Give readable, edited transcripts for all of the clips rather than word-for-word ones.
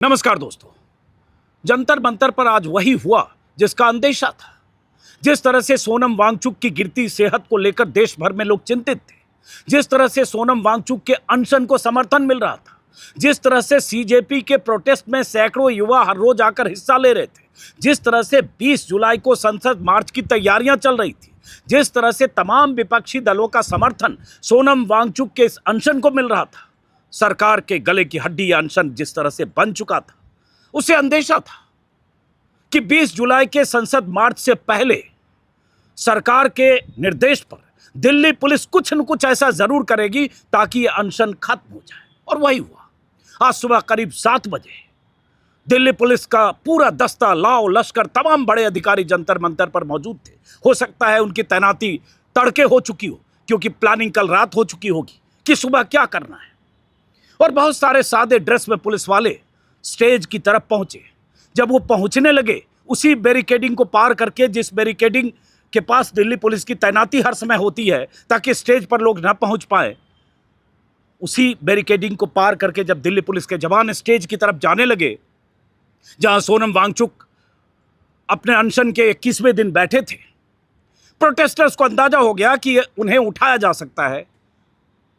नमस्कार दोस्तों। जंतर मंतर पर आज वही हुआ जिसका अंदेशा था। जिस तरह से सोनम वांगचुक की गिरती सेहत को लेकर देश भर में लोग चिंतित थे, जिस तरह से सोनम वांगचुक के अनशन को समर्थन मिल रहा था, जिस तरह से सीजेपी के प्रोटेस्ट में सैकड़ों युवा हर रोज आकर हिस्सा ले रहे थे, जिस तरह से 20 जुलाई को संसद मार्च की तैयारियां चल रही थी, जिस तरह से तमाम विपक्षी दलों का समर्थन सोनम वांगचुक के इस अनशन को मिल रहा था, सरकार के गले की हड्डी अनशन जिस तरह से बन चुका था, उसे अंदेशा था कि 20 जुलाई के संसद मार्च से पहले सरकार के निर्देश पर दिल्ली पुलिस कुछ न कुछ ऐसा जरूर करेगी ताकि यह अनशन खत्म हो जाए। और वही हुआ। आज सुबह करीब 7 बजे दिल्ली पुलिस का पूरा दस्ता, लाव लश्कर, तमाम बड़े अधिकारी जंतर मंतर पर मौजूद थे। हो सकता है उनकी तैनाती तड़के हो चुकी हो, क्योंकि प्लानिंग कल रात हो चुकी होगी कि सुबह क्या करना है। और बहुत सारे सादे ड्रेस में पुलिस वाले स्टेज की तरफ पहुंचे। जब वो पहुंचने लगे, उसी बैरिकेडिंग को पार करके, जिस बैरिकेडिंग के पास दिल्ली पुलिस की तैनाती हर समय होती है ताकि स्टेज पर लोग ना पहुंच पाए, उसी बैरिकेडिंग को पार करके जब दिल्ली पुलिस के जवान स्टेज की तरफ जाने लगे, जहां सोनम वांगचुक अपने अनशन के 21वें दिन बैठे थे, प्रोटेस्टर्स को अंदाजा हो गया कि उन्हें उठाया जा सकता है।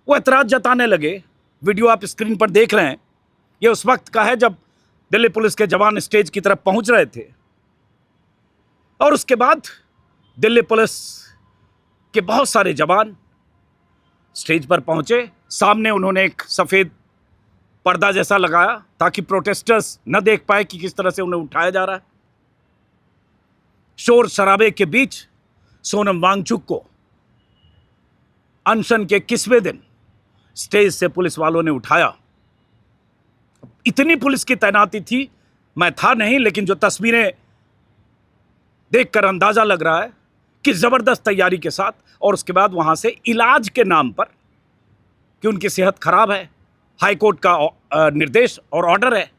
वो एतराज जताने लगे। वीडियो आप स्क्रीन पर देख रहे हैं, ये उस वक्त का है जब दिल्ली पुलिस के जवान स्टेज की तरफ पहुंच रहे थे। और उसके बाद दिल्ली पुलिस के बहुत सारे जवान स्टेज पर पहुंचे। सामने उन्होंने एक सफेद पर्दा जैसा लगाया ताकि प्रोटेस्टर्स न देख पाए कि किस तरह से उन्हें उठाया जा रहा है। शोर शराबे के बीच सोनम वांगचुक को अनशन के 21वें दिन स्टेज से पुलिस वालों ने उठाया। इतनी पुलिस की तैनाती थी, मैं था नहीं, लेकिन जो तस्वीरें देखकर अंदाजा लग रहा है कि जबरदस्त तैयारी के साथ। और उसके बाद वहां से इलाज के नाम पर, कि उनकी सेहत खराब है, हाईकोर्ट का निर्देश और ऑर्डर है,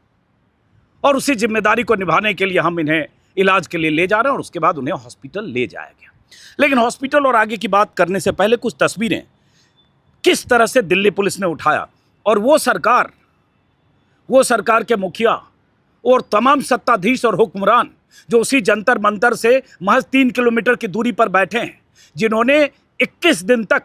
और उसी जिम्मेदारी को निभाने के लिए हम इन्हें इलाज के लिए ले जा रहे हैं और उसके बाद उन्हें हॉस्पिटल ले जाया गया। लेकिन हॉस्पिटल और आगे की बात करने से पहले कुछ तस्वीरें, किस तरह से दिल्ली पुलिस ने उठाया। और वो सरकार के मुखिया और तमाम सत्ताधीश और हुक्मरान जो उसी जंतर मंतर से महज 3 किलोमीटर की दूरी पर बैठे हैं, जिन्होंने 21 दिन तक,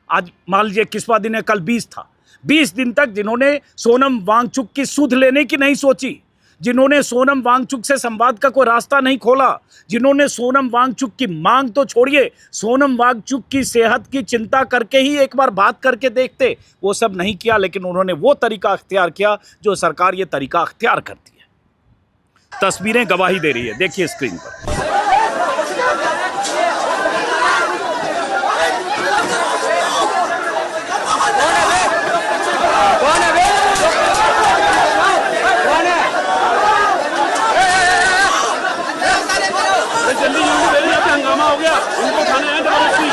आज मान लीजिए 21वां दिन है, कल 20 था, 20 दिन तक जिन्होंने सोनम वांगचुक की सुध लेने की नहीं सोची, जिन्होंने सोनम वांगचुक से संवाद का कोई रास्ता नहीं खोला, जिन्होंने सोनम वांगचुक की मांग तो छोड़िए, सोनम वांगचुक की सेहत की चिंता करके ही एक बार बात करके देखते, वो सब नहीं किया। लेकिन उन्होंने वो तरीका अख्तियार किया जो सरकार ये तरीका अख्तियार करती है। तस्वीरें गवाही दे रही है, देखिए स्क्रीन पर। हंगामा हो गया, उनको खाने आए जबरदस्ती,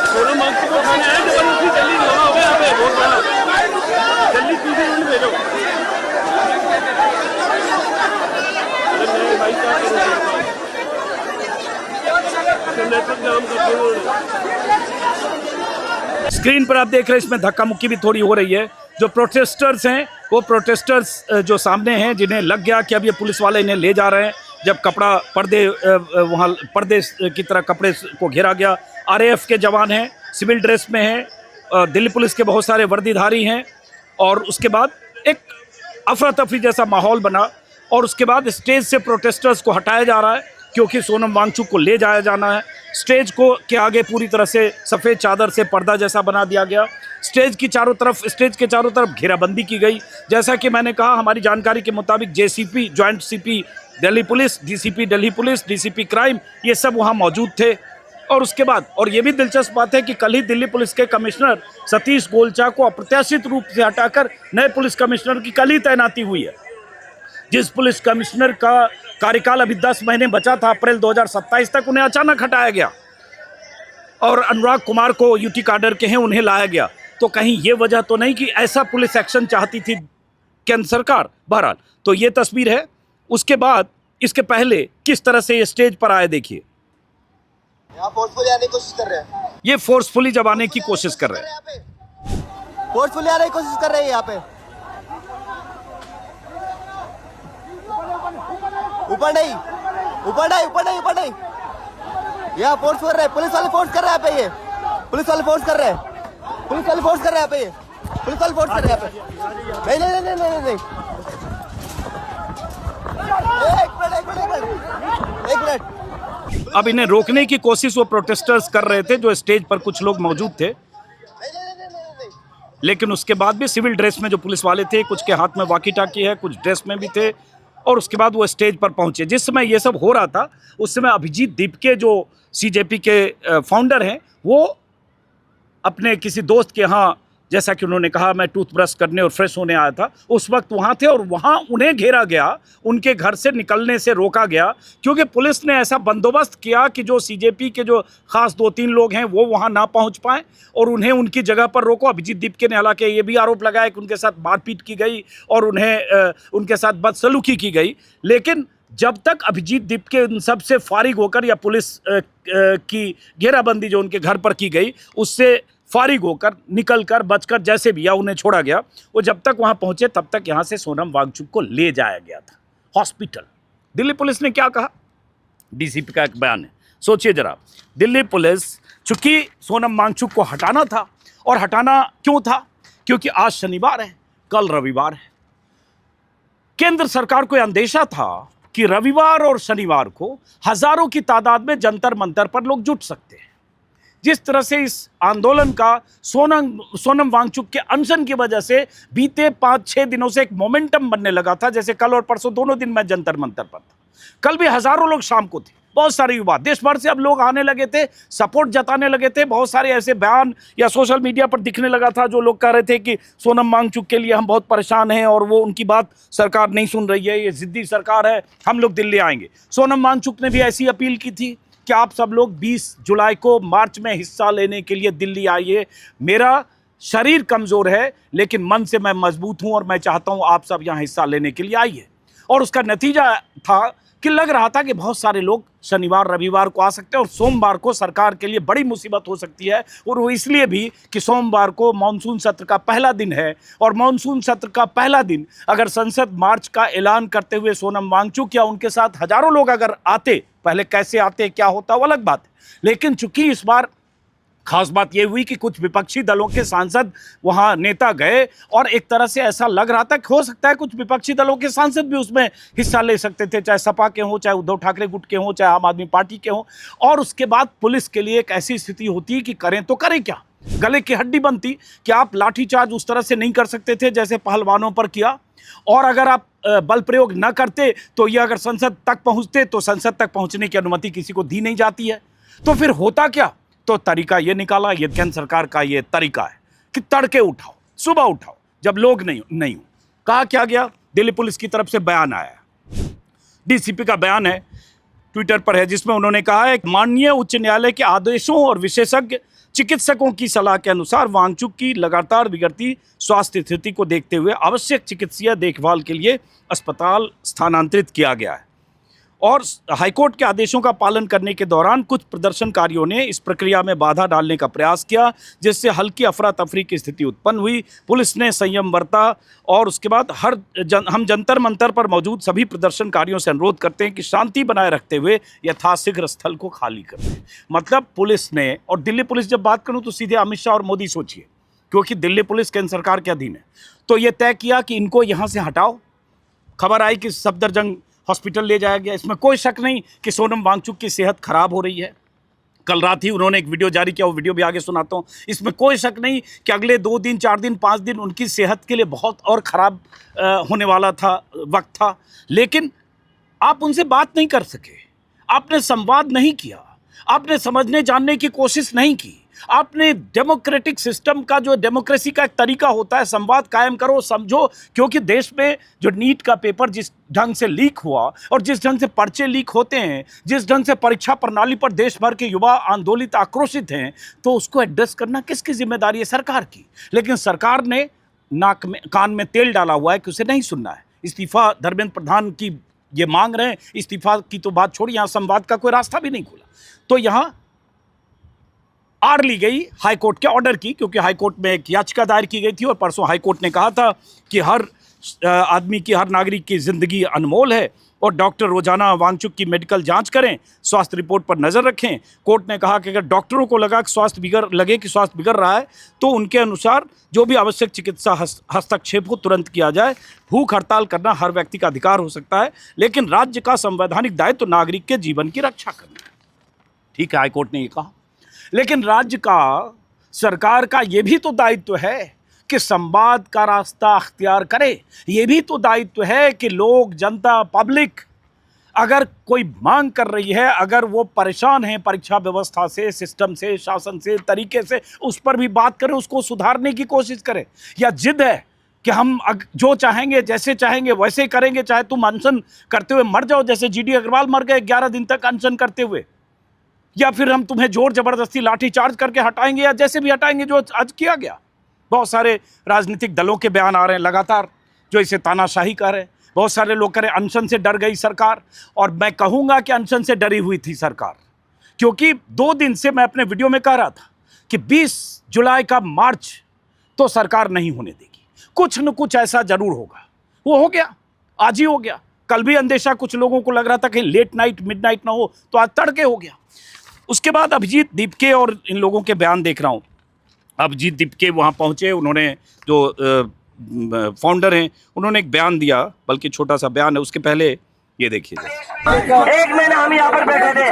सोनम वांगचुक को खाने आए जबरदस्ती, जल्दी हंगामा हो गया यहाँ पे, बहुत बड़ा, जल्दी सीधे उन्हें भेजो। भाई स्क्रीन पर आप देख रहे हैं, इसमें धक्का मुक्की भी थोड़ी हो रही है। जो प्रोटेस्टर्स हैं, वो प्रोटेस्टर्स जो सामने हैं, जिन्हें लग गया कि अब ये पुलिस वाले इन्हें ले जा रहे हैं, जब कपड़ा पर्दे वहाँ पर्दे की तरह कपड़े को घेरा गया। आरएएफ के जवान हैं, सिविल ड्रेस में हैं, दिल्ली पुलिस के बहुत सारे वर्दीधारी हैं, और उसके बाद एक अफरा तफरी जैसा माहौल बना। और उसके बाद स्टेज से प्रोटेस्टर्स को हटाया जा रहा है, क्योंकि सोनम वांगचुक को ले जाया जाना है। स्टेज को के आगे पूरी तरह से सफ़ेद चादर से पर्दा जैसा बना दिया गया। स्टेज के चारों तरफ घेराबंदी की गई। जैसा कि मैंने कहा, हमारी जानकारी के मुताबिक JCP, joint CP Delhi police, DCP Delhi police, DCP crime, ये सब वहाँ मौजूद थे। और उसके बाद, और ये भी दिलचस्प बात है कि कल ही दिल्ली पुलिस के कमिश्नर सतीश गोलचा को अप्रत्याशित रूप से हटाकर नए पुलिस कमिश्नर की कल ही तैनाती हुई है। जिस पुलिस कमिश्नर का कार्यकाल अभी 10 महीने बचा था, अप्रैल 2027 तक, उन्हें अचानक हटाया गया और अनुराग कुमार को यूटी काडर के हैं, उन्हें लाया गया। तो कहीं ये वजह तो नहीं कि ऐसा पुलिस एक्शन चाहती थी केंद्र सरकार? बहरहाल, तो ये तस्वीर है। उसके बाद, इसके पहले किस तरह से ये स्टेज पर आए, देखिए। यहाँ फोर्सफुली आने की कोशिश कर रहे हैं। ये फोर्सफुली जब आने की कोशिश कर रहे हैं। फोर्सफुली आने की कोशिश कर रहे हैं यहाँ पे। ऊपर नहीं, ऊपर नहीं, ऊपर नहीं, ऊपर नहीं। यहाँ फोर्स कर रहे हैं, पुलिस वाले फोर्स कर रहे हैं यहाँ पे, ये पुलिस वाले फोर्स कर रहे हैं, पुलिस वाले फोर्स कर रहे हैं यहाँ पे, ये पुलिस वाले फोर्स कर रहे हैं यहाँ पे। नहीं नहीं नहीं नहीं नहीं, एक मिनट, एक मिनट, एक मिनट। अब इन्हें रोकने की कोशिश वो प्रोटेस्टर्स कर रहे थे जो स्टेज पर कुछ लोग मौजूद थे, लेकिन उसके बाद भी सिविल ड्रेस में जो पुलिस वाले थे, कुछ के हाथ में वॉकी टाकी है, कुछ ड्रेस में भी थे, और उसके बाद वो स्टेज पर पहुंचे। जिस समय ये सब हो रहा था उस समय अभिजीत दीपके जो सीजेपी के फाउंडर हैं, वो अपने किसी दोस्त के यहाँ, जैसा कि उन्होंने कहा, मैं टूथब्रश करने और फ्रेश होने आया था, उस वक्त वहाँ थे और वहाँ उन्हें घेरा गया, उनके घर से निकलने से रोका गया, क्योंकि पुलिस ने ऐसा बंदोबस्त किया कि जो सीजेपी के जो खास 2-3 लोग हैं वो वहाँ ना पहुँच पाएँ और उन्हें उनकी जगह पर रोको। अभिजीत दीपके ने हालांकि ये भी आरोप लगाया कि उनके साथ मारपीट की गई और उन्हें उनके साथ बदसलूकी की गई, लेकिन जब तक अभिजीत दीपके उन सब से फारिग होकर, या पुलिस की घेराबंदी जो उनके घर पर की गई उससे फारिग होकर, निकलकर, बचकर, जैसे भी या उन्हें छोड़ा गया, वो जब तक वहाँ पहुँचे तब तक यहाँ से सोनम वांगचुक को ले जाया गया था हॉस्पिटल। दिल्ली पुलिस ने क्या कहा, डीसीपी का एक बयान है, सोचिए जरा। दिल्ली पुलिस, चूंकि सोनम वांगचुक को हटाना था, और हटाना क्यों था, क्योंकि आज शनिवार है, कल रविवार है। केंद्र सरकार को अंदेशा था कि रविवार और शनिवार को हजारों की तादाद में जंतर मंतर पर लोग जुट सकते हैं। जिस तरह से इस आंदोलन का सोनम वांगचुक के अनशन की वजह से बीते 5-6 दिनों से एक मोमेंटम बनने लगा था, जैसे कल और परसों दोनों दिन मैं जंतर मंतर पर था, कल भी हजारों लोग शाम को थे, बहुत सारे युवा देश भर से अब लोग आने लगे थे, सपोर्ट जताने लगे थे। बहुत सारे ऐसे बयान या सोशल मीडिया पर दिखने लगा था जो लोग कह रहे थे कि सोनम वांगचुक के लिए हम बहुत परेशान हैं और वो उनकी बात सरकार नहीं सुन रही है, ये जिद्दी सरकार है, हम लोग दिल्ली आएंगे। सोनम वांगचुक ने भी ऐसी अपील की थी कि आप सब लोग 20 जुलाई को मार्च में हिस्सा लेने के लिए दिल्ली आइए। मेरा शरीर कमज़ोर है लेकिन मन से मैं मजबूत हूं और मैं चाहता हूं आप सब यहाँ हिस्सा लेने के लिए आइए। और उसका नतीजा था कि लग रहा था कि बहुत सारे लोग शनिवार रविवार को आ सकते हैं और सोमवार को सरकार के लिए बड़ी मुसीबत हो सकती है, और वो इसलिए भी कि सोमवार को मानसून सत्र का पहला दिन है, और मानसून सत्र का पहला दिन अगर संसद मार्च का ऐलान करते हुए सोनम वांगचुक या उनके साथ हजारों लोग अगर आते, पहले कैसे आते क्या होता वो अलग बात है, लेकिन चूंकि इस बार खास बात यह हुई कि कुछ विपक्षी दलों के सांसद वहां नेता गए, और एक तरह से ऐसा लग रहा था कि हो सकता है कुछ विपक्षी दलों के सांसद भी उसमें हिस्सा ले सकते थे, चाहे सपा के हों, चाहे उद्धव ठाकरे गुट के हों, चाहे आम आदमी पार्टी के हों। और उसके बाद पुलिस के लिए एक ऐसी स्थिति होती कि करें तो करें क्या, गले की हड्डी बनती कि आप लाठीचार्ज उस तरह से नहीं कर सकते थे जैसे पहलवानों पर किया, और अगर आप बल प्रयोग न करते तो ये अगर संसद तक पहुंचते तो संसद तक पहुंचने की अनुमति किसी को दी नहीं जाती है। तो फिर होता क्या, तो तरीका ये निकाला, ये केंद्र सरकार का ये तरीका है कि तड़के उठाओ, सुबह उठाओ, जब लोग नहीं हो। कहा क्या गया, दिल्ली पुलिस की तरफ से बयान आया, डीसीपी का बयान है, ट्विटर पर है, जिसमें उन्होंने कहा है माननीय उच्च न्यायालय के आदेशों और विशेषज्ञ चिकित्सकों की सलाह के अनुसार वांगचुक की लगातार बिगड़ती स्वास्थ्य स्थिति को देखते हुए आवश्यक चिकित्सीय देखभाल के लिए अस्पताल स्थानांतरित किया गया है। और हाईकोर्ट के आदेशों का पालन करने के दौरान कुछ प्रदर्शनकारियों ने इस प्रक्रिया में बाधा डालने का प्रयास किया, जिससे हल्की अफरा तफरी की स्थिति उत्पन्न हुई। पुलिस ने संयम बरता और उसके बाद हम जंतर मंतर पर मौजूद सभी प्रदर्शनकारियों से अनुरोध करते हैं कि शांति बनाए रखते हुए यथाशीघ्र स्थल को खाली कर दें। मतलब पुलिस ने, और दिल्ली पुलिस जब बात करूँ तो सीधे अमित शाह और मोदी सोचिए, क्योंकि दिल्ली पुलिस केंद्र सरकार के अधीन है, तो ये तय किया कि इनको यहाँ से हटाओ। खबर आई कि सफदरजंग हॉस्पिटल ले जाया गया। इसमें कोई शक नहीं कि सोनम वांगचुक की सेहत खराब हो रही है। कल रात ही उन्होंने एक वीडियो जारी किया, वो वीडियो भी आगे सुनाता हूँ। इसमें कोई शक नहीं कि अगले 2 दिन, 4 दिन, 5 दिन उनकी सेहत के लिए बहुत और ख़राब होने वाला था, वक्त था, लेकिन आप उनसे बात नहीं कर सके, आपने संवाद नहीं किया, आपने समझने जानने की कोशिश नहीं की, आपने डेमोक्रेटिक सिस्टम का, जो डेमोक्रेसी का एक तरीका होता है, संवाद कायम करो, समझो। क्योंकि देश में जो नीट का पेपर जिस ढंग से लीक हुआ और जिस ढंग से पर्चे लीक होते हैं, जिस ढंग से परीक्षा प्रणाली पर देश भर के युवा आंदोलित आक्रोशित हैं, तो उसको एड्रेस करना किसकी जिम्मेदारी है? सरकार की। लेकिन सरकार ने नाक में कान में तेल डाला हुआ है कि उसे नहीं सुनना है। इस्तीफा धर्मेंद्र प्रधान की ये मांग रहे हैं, इस्तीफा की तो बात छोड़ी, यहाँ संवाद का कोई रास्ता भी नहीं खुला। तो यहाँ आड़ ली गई हाईकोर्ट के ऑर्डर की, क्योंकि हाईकोर्ट में एक याचिका दायर की गई थी और परसों हाईकोर्ट ने कहा था कि हर आदमी की, हर नागरिक की ज़िंदगी अनमोल है और डॉक्टर रोजाना वांगचुक की मेडिकल जांच करें, स्वास्थ्य रिपोर्ट पर नज़र रखें। कोर्ट ने कहा कि अगर डॉक्टरों को लगे कि स्वास्थ्य बिगड़ रहा है तो उनके अनुसार जो भी आवश्यक चिकित्सा हस्तक्षेप हो तुरंत किया जाए। भूख हड़ताल करना हर व्यक्ति का अधिकार हो सकता है, लेकिन राज्य का संवैधानिक दायित्व तो नागरिक के जीवन की रक्षा करना है। ठीक है, हाईकोर्ट ने ये कहा, लेकिन राज्य का, सरकार का ये भी तो दायित्व है कि संवाद का रास्ता अख्तियार करे। ये भी तो दायित्व है कि लोग, जनता, पब्लिक अगर कोई मांग कर रही है, अगर वो परेशान है परीक्षा व्यवस्था से, सिस्टम से, शासन से, तरीके से, उस पर भी बात करें, उसको सुधारने की कोशिश करें। या जिद है कि हम जो चाहेंगे, जैसे चाहेंगे वैसे करेंगे, चाहे तुम अनशन करते हुए मर जाओ, जैसे जीडी अग्रवाल मर गए 11 दिन तक अनशन करते हुए, या फिर हम तुम्हें जोर जबरदस्ती लाठी चार्ज करके हटाएंगे, या जैसे भी हटाएंगे जो आज किया गया। बहुत सारे राजनीतिक दलों के बयान आ रहे हैं लगातार जो इसे तानाशाही कर रहे हैं। बहुत सारे लोग कह रहे हैं अनशन से डर गई सरकार, और मैं कहूंगा कि अनशन से डरी हुई थी सरकार, क्योंकि 2 दिन से मैं अपने वीडियो में कह रहा था कि 20 जुलाई का मार्च तो सरकार नहीं होने देगी, कुछ न कुछ ऐसा जरूर होगा। वो हो गया, आज ही हो गया। कल भी अंदेशा कुछ लोगों को लग रहा था कि लेट नाइट, मिडनाइट ना हो, तो आज तड़के हो गया। उसके बाद अभिजीत दीपके और इन लोगों के बयान देख रहा हूँ। अभिजीत दीपके वहाँ पहुँचे, उन्होंने जो फाउंडर हैं उन्होंने एक बयान दिया, बल्कि छोटा सा बयान है। उसके पहले ये देखिए। 1 महीना हम यहाँ पर बैठे थे,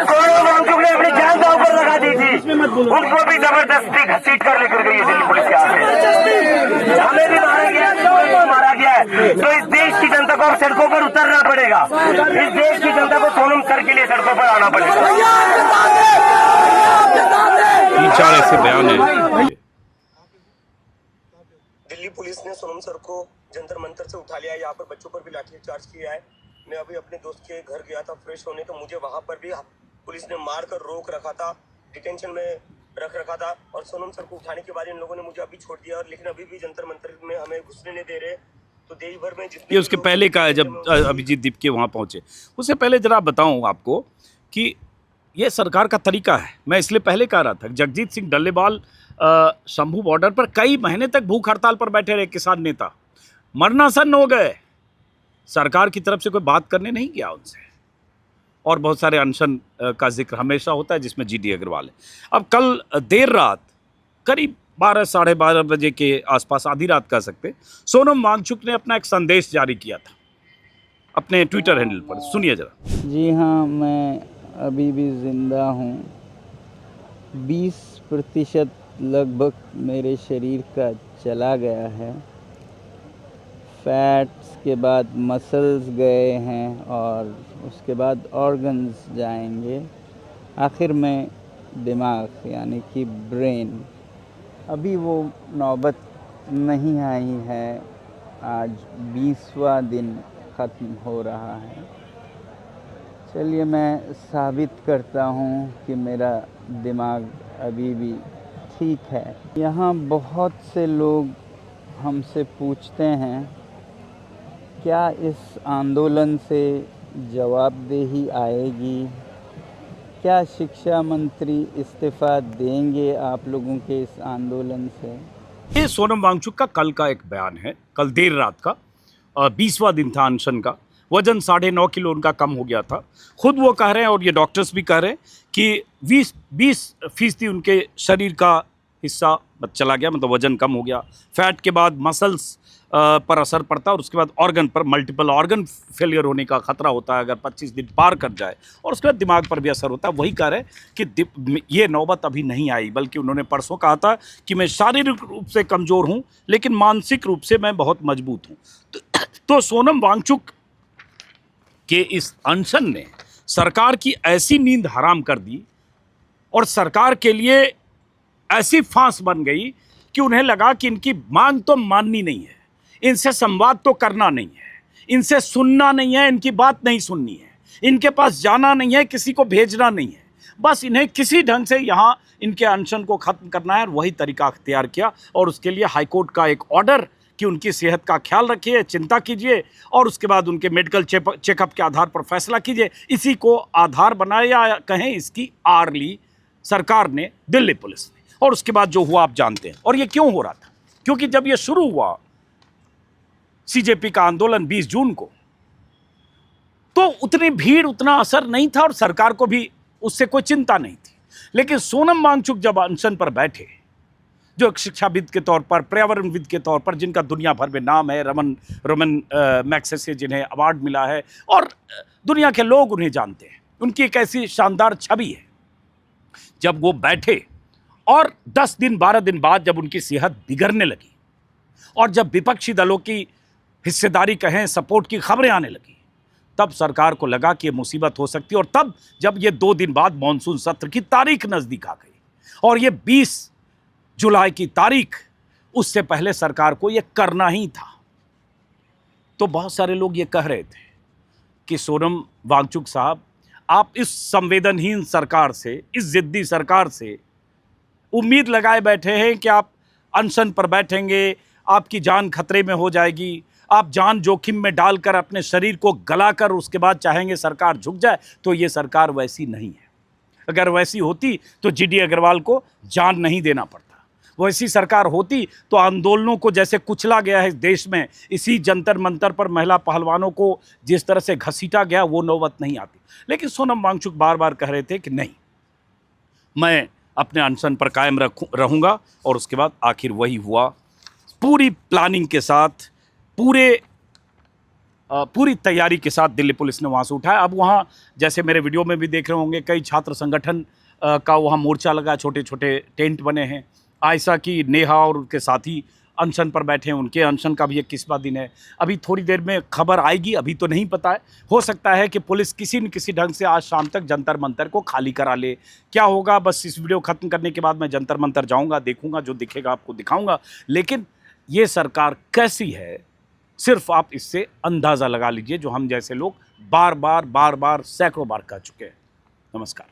सोनम वांगचुक ने अपनी जान दांव पर लगा दी थी, उनको भी जबरदस्ती घसीट कर लेकर गई है दिल्ली पुलिस के हाथ से। हमें भी मारा गया, मारा गया है। तो इस देश की जनता को अब सड़कों पर उतरना पड़ेगा, इस देश की जनता को सोनम सर के लिए सड़कों पर आना पड़ेगा। 3-4 ऐसे बयान है। दिल्ली पुलिस ने सोनम सर को जंतर मंतर से उठा लिया है, यहाँ पर बच्चों पर भी लाठी चार्ज किया है। मैं अभी अपने दोस्त के घर गया था फ्रेश होने, तो मुझे वहाँ पर भी पुलिस ने मार कर रोक रखा था, डिटेंशन में रख रखा था, और सोनम सर को उठाने के बाद इन लोगों ने मुझे अभी छोड़ दिया, और लेकिन अभी भी जंतर मंतर में हमें घुसने नहीं दे रहे। तो देश भर में ये उसके पहले का है जब अभिजीत दीपके वहाँ पहुँचे। उससे पहले जरा बताऊँ आपको कि ये सरकार का तरीका है। मैं इसलिए पहले कह रहा था, जगजीत सिंह डल्लेवाल शंभू बॉर्डर पर कई महीने तक भूख हड़ताल पर बैठे रहे किसान नेता, मरना सन्न हो गए, सरकार की तरफ से कोई बात करने नहीं गया उनसे। और बहुत सारे अनशन का जिक्र हमेशा होता है जिसमें जीडी अग्रवाल है। अब कल देर रात करीब 12 साढ़े 12 बजे के आसपास, आधी रात कह सकते, सोनम वांगचुक ने अपना एक संदेश जारी किया था अपने ट्विटर हैंडल पर। सुनिए जरा। जी हाँ, मैं अभी भी ज़िंदा हूँ। 20% लगभग मेरे शरीर का चला गया है। फैट्स के बाद मसल्स गए हैं और उसके बाद ऑर्गन्स जाएंगे, आखिर में दिमाग यानी कि ब्रेन। अभी वो नौबत नहीं आई है। आज 20वां दिन ख़त्म हो रहा है। चलिए मैं साबित करता हूँ कि मेरा दिमाग अभी भी ठीक है। यहाँ बहुत से लोग हमसे पूछते हैं क्या इस आंदोलन से जवाबदेही आएगी, क्या शिक्षा मंत्री इस्तीफ़ा देंगे आप लोगों के इस आंदोलन से। ये सोनम वांगचुक का कल का एक बयान है, कल देर रात का। 20वां दिन था अनशन का। वजन 9.5 किलो उनका कम हो गया था। खुद वो कह रहे हैं और ये डॉक्टर्स भी कह रहे हैं कि 20% उनके शरीर का हिस्सा चला गया, मतलब वजन कम हो गया। फैट के बाद मसल्स पर असर पड़ता है और उसके बाद ऑर्गन पर, मल्टीपल ऑर्गन फेलियर होने का खतरा होता है अगर 25 दिन पार कर जाए, और उसके बाद दिमाग पर भी असर होता है। वही कह रहे हैं कि ये नौबत अभी नहीं आई, बल्कि उन्होंने परसों कहा था कि मैं शारीरिक रूप से कमज़ोर हूँ लेकिन मानसिक रूप से मैं बहुत मजबूत हूँ। तो सोनम वांगचुक के इस अनशन ने सरकार की ऐसी नींद हराम कर दी और सरकार के लिए ऐसी फांस बन गई कि उन्हें लगा कि इनकी मांग तो माननी नहीं है, इनसे संवाद तो करना नहीं है, इनसे सुनना नहीं है, इनकी बात नहीं सुननी है, इनके पास जाना नहीं है, किसी को भेजना नहीं है, बस इन्हें किसी ढंग से यहाँ इनके अनशन को ख़त्म करना है। और वही तरीका अख्तियार किया और उसके लिए हाईकोर्ट का एक ऑर्डर कि उनकी सेहत का ख्याल रखिए, चिंता कीजिए और उसके बाद उनके मेडिकल चेकअप के आधार पर फैसला कीजिए। इसी को आधार बनाए या कहें इसकी आड़ ली सरकार ने, दिल्ली पुलिस ने। और उसके बाद जो हुआ आप जानते हैं। और ये क्यों हो रहा था, क्योंकि जब ये शुरू हुआ सीजेपी का आंदोलन 20 जून को, तो उतनी भीड़, उतना असर नहीं था और सरकार को भी उससे कोई चिंता नहीं थी। लेकिन सोनम वांगचुक जब अनशन पर बैठे, जो एक शिक्षाविद के तौर पर, पर्यावरणविद के तौर पर, जिनका दुनिया भर में नाम है, रोमन मैग्सेसे जिन्हें अवार्ड मिला है और दुनिया के लोग उन्हें जानते हैं, उनकी एक ऐसी शानदार छवि है, जब वो बैठे और 10 दिन 12 दिन बाद जब उनकी सेहत बिगड़ने लगी और जब विपक्षी दलों की हिस्सेदारी कहें, सपोर्ट की खबरें आने लगी, तब सरकार को लगा कि ये मुसीबत हो सकती है। और तब जब ये 2 दिन बाद मॉनसून सत्र की तारीख नज़दीक आ गई और ये 20 जुलाई की तारीख, उससे पहले सरकार को ये करना ही था। तो बहुत सारे लोग ये कह रहे थे कि सोनम वांगचुक साहब, आप इस संवेदनहीन सरकार से, इस जिद्दी सरकार से उम्मीद लगाए बैठे हैं कि आप अनशन पर बैठेंगे, आपकी जान खतरे में हो जाएगी, आप जान जोखिम में डालकर अपने शरीर को गलाकर उसके बाद चाहेंगे सरकार झुक जाए। तो ये सरकार वैसी नहीं है। अगर वैसी होती तो जीडी अग्रवाल को जान नहीं देना पड़ता। वैसी सरकार होती तो आंदोलनों को जैसे कुचला गया है इस देश में, इसी जंतर मंतर पर महिला पहलवानों को जिस तरह से घसीटा गया, वो नौबत नहीं आती। लेकिन सोनम वांगचुक बार बार कह रहे थे कि नहीं, मैं अपने अनशन पर कायम रहूँगा। और उसके बाद आखिर वही हुआ। पूरी प्लानिंग के साथ, पूरी तैयारी के साथ दिल्ली पुलिस ने वहाँ से उठाया। अब वहाँ, जैसे मेरे वीडियो में भी देख रहे होंगे, कई छात्र संगठन का वहाँ मोर्चा लगा, छोटे छोटे टेंट बने हैं। आयशा की, नेहा और उनके साथी अनशन पर बैठे हैं, उनके अनशन का भी एक 21वां दिन है। अभी थोड़ी देर में खबर आएगी, अभी तो नहीं पता है। हो सकता है कि पुलिस किसी न किसी ढंग से आज शाम तक जंतर मंतर को खाली करा ले। क्या होगा, बस इस वीडियो ख़त्म करने के बाद मैं जंतर मंतर जाऊँगा, देखूँगा, जो दिखेगा आपको दिखाऊँगा। लेकिन ये सरकार कैसी है, सिर्फ आप इससे अंदाज़ा लगा लीजिए, जो हम जैसे लोग बार बार सैकड़ों बार कह चुके हैं। नमस्कार।